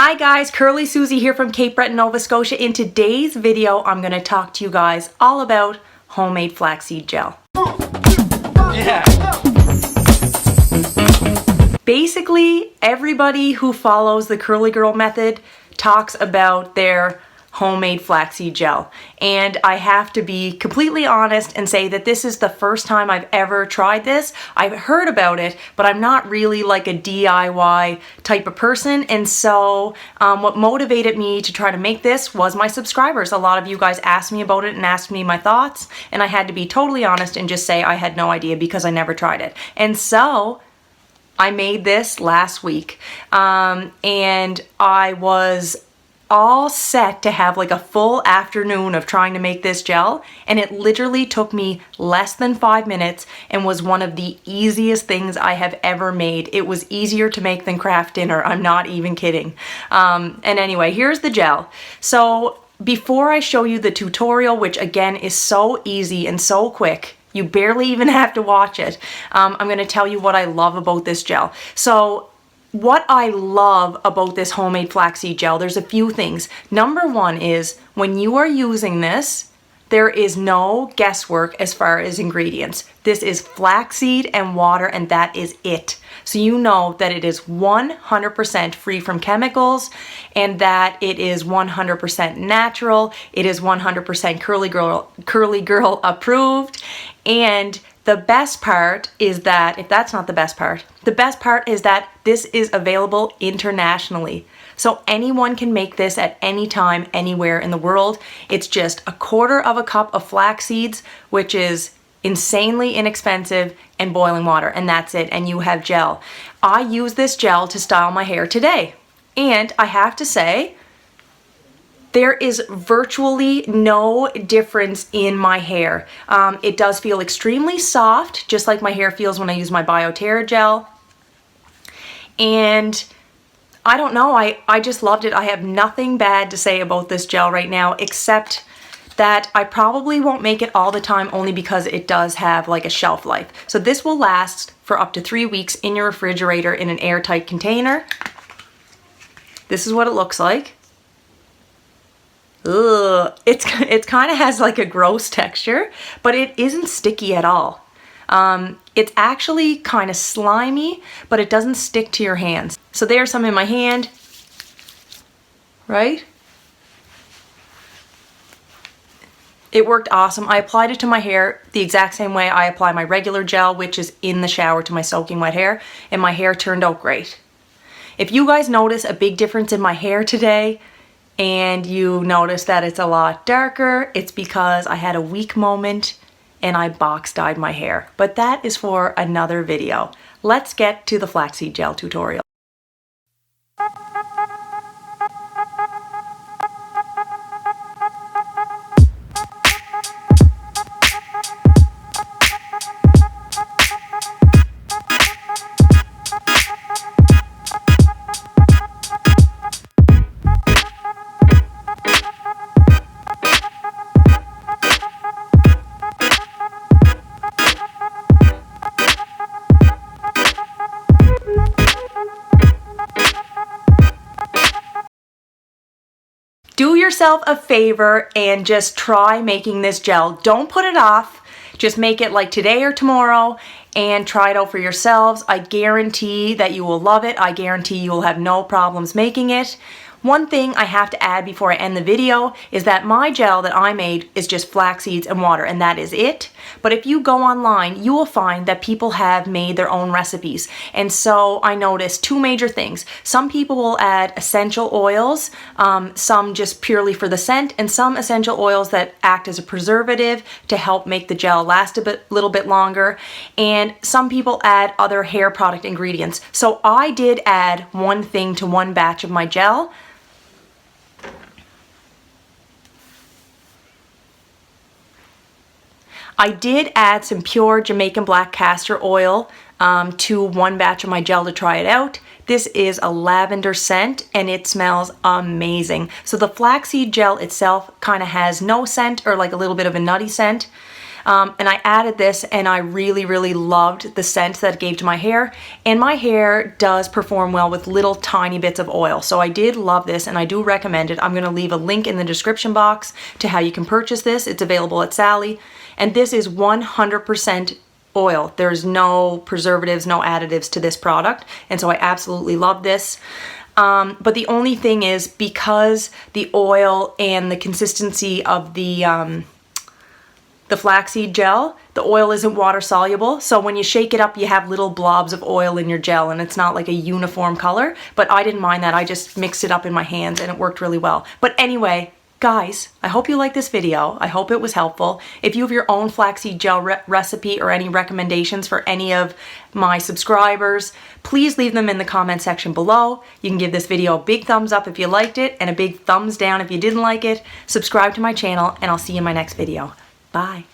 Hi guys, Curly Susie here from Cape Breton, Nova Scotia. In today's video, I'm going to talk to you guys all about homemade flaxseed gel. Yeah. Basically, everybody who follows the Curly Girl method talks about their homemade flaxseed gel. And I have to be completely honest and say that this is the first time I've ever tried this. I've heard about it, but I'm not really like a DIY type of person. And so what motivated me to try to make this was my subscribers. A lot of you guys asked me about it and asked me my thoughts. And I had to be totally honest and just say I had no idea because I never tried it. And so I made this last week. And I was all set to have like a full afternoon of trying to make this gel, and it literally took me less than 5 minutes and was one of the easiest things I have ever made. It was easier to make than craft dinner. I'm not even kidding. And anyway, here's the gel. So before I show you the tutorial, which again is so easy and so quick, you barely even have to watch it, I'm going to tell you what I love about this gel. So what I love about this homemade flaxseed gel, there's a few things. Number one is when you are using this, there is no guesswork as far as ingredients. This is flaxseed and water, and that is it. So you know that it is 100% free from chemicals and that it is 100% natural. It is 100% Curly Girl approved. And the best part is that, if that's not the best part is that this is available internationally. So anyone can make this at any time, anywhere in the world. It's just 1/4 cup of flax seeds, which is insanely inexpensive, and boiling water, and that's it, and you have gel. I use this gel to style my hair today, and I have to say, there is virtually no difference in my hair. It does feel extremely soft, just like my hair feels when I use my BioTerra gel. And I don't know, I just loved it. I have nothing bad to say about this gel right now, except that I probably won't make it all the time only because it does have like a shelf life. So this will last for up to 3 weeks in your refrigerator in an airtight container. This is what it looks like. Ugh, it kind of has like a gross texture, but it isn't sticky at all. It's actually kind of slimy, but it doesn't stick to your hands. So there's some in my hand, right? It worked awesome. I applied it to my hair the exact same way I apply my regular gel, which is in the shower to my soaking wet hair, and my hair turned out great. If you guys notice a big difference in my hair today, and you notice that it's a lot darker, it's because I had a weak moment and I box dyed my hair. But that is for another video. Let's get to the flaxseed gel tutorial. Do yourself a favor and just try making this gel. Don't put it off. Just make it like today or tomorrow and try it out for yourselves. I guarantee that you will love it. I guarantee you will have no problems making it. One thing I have to add before I end the video is that my gel that I made is just flax seeds and water, and that is it. But if you go online, you will find that people have made their own recipes. And so I noticed two major things. Some people will add essential oils, some just purely for the scent, and some essential oils that act as a preservative to help make the gel last a little bit longer. And some people add other hair product ingredients. So I did add one thing to one batch of my gel. I did add some pure Jamaican black castor oil to one batch of my gel to try it out. This is a lavender scent and it smells amazing. So the flaxseed gel itself kind of has no scent or like a little bit of a nutty scent. And I added this and I really loved the scent that it gave to my hair, and my hair does perform well with little tiny bits of oil. So I did love this and I do recommend it. I'm going to leave a link in the description box to how you can purchase this. It's available at Sally, and this is 100% oil. There's no preservatives, no additives to this product, and so I absolutely love this. But the only thing is, because the oil and the consistency of the flaxseed gel, the oil isn't water soluble, so when you shake it up you have little blobs of oil in your gel and it's not like a uniform color. But I didn't mind that. I just mixed it up in my hands and it worked really well. But anyway, guys, I hope you liked this video. I hope it was helpful. If you have your own flaxseed gel recipe or any recommendations for any of my subscribers, please leave them in the comment section below. You can give this video a big thumbs up if you liked it and a big thumbs down if you didn't like it. Subscribe to my channel and I'll see you in my next video. Bye.